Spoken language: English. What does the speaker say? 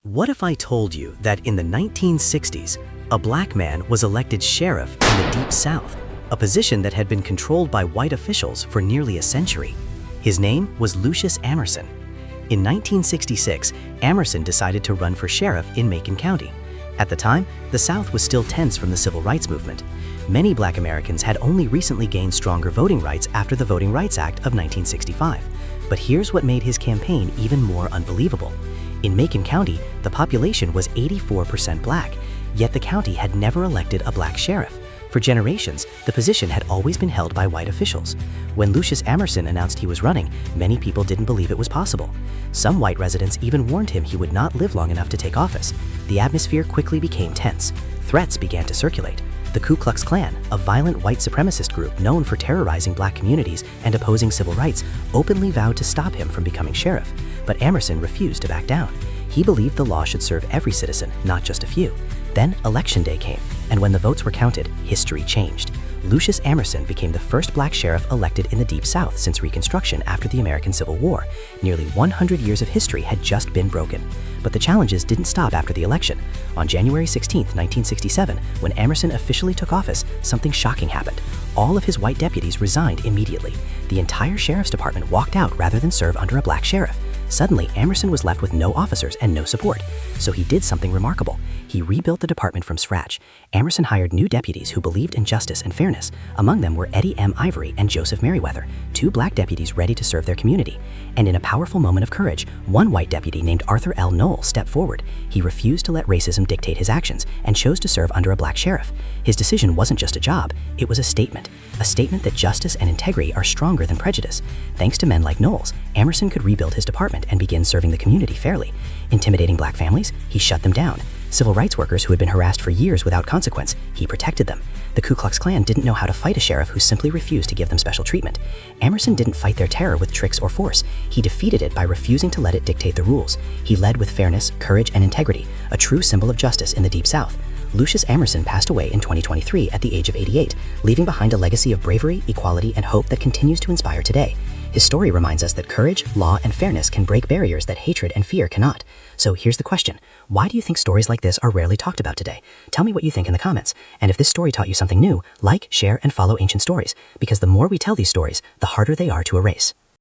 What if I told you that in the 1960s, a black man was elected sheriff in the Deep South, a position that had been controlled by white officials for nearly a century? His name was Lucius Amerson. In 1966, Amerson decided to run for sheriff in Macon County. At the time, the South was still tense from the civil rights movement. Many black Americans had only recently gained stronger voting rights after the Voting Rights Act of 1965. But here's what made his campaign even more unbelievable. In Macon County, the population was 84% black, yet the county had never elected a black sheriff. For generations, the position had always been held by white officials. When Lucius Amerson announced he was running, many people didn't believe it was possible. Some white residents even warned him he would not live long enough to take office. The atmosphere quickly became tense. Threats began to circulate. The Ku Klux Klan, a violent white supremacist group known for terrorizing black communities and opposing civil rights, openly vowed to stop him from becoming sheriff. But Amerson refused to back down. He believed the law should serve every citizen, not just a few. Then Election Day came, and when the votes were counted, history changed. Lucius Amerson became the first black sheriff elected in the Deep South since Reconstruction after the American Civil War. Nearly 100 years of history had just been broken. But the challenges didn't stop after the election. On January 16, 1967, when Amerson officially took office, something shocking happened. All of his white deputies resigned immediately. The entire sheriff's department walked out rather than serve under a black sheriff. Suddenly, Amerson was left with no officers and no support. So he did something remarkable. He rebuilt the department from scratch. Amerson hired new deputies who believed in justice and fairness. Among them were Eddie M. Ivory and Joseph Merriweather, two black deputies ready to serve their community. And in a powerful moment of courage, one white deputy named Arthur L. Knoll stepped forward. He refused to let racism dictate his actions and chose to serve under a black sheriff. His decision wasn't just a job, it was a statement that justice and integrity are stronger than prejudice. Thanks to men like Knowles, Amerson could rebuild his department and begin serving the community fairly. Intimidating black families, he shut them down. Civil rights workers who had been harassed for years without consequence, he protected them. The Ku Klux Klan didn't know how to fight a sheriff who simply refused to give them special treatment. Amerson didn't fight their terror with tricks or force. He defeated it by refusing to let it dictate the rules. He led with fairness, courage, and integrity, a true symbol of justice in the Deep South. Lucius Amerson passed away in 2023 at the age of 88, leaving behind a legacy of bravery, equality, and hope that continues to inspire today. His story reminds us that courage, law, and fairness can break barriers that hatred and fear cannot. So here's the question. Why do you think stories like this are rarely talked about today? Tell me what you think in the comments. And if this story taught you something new, like, share, and follow Ancient Stories, because the more we tell these stories, the harder they are to erase.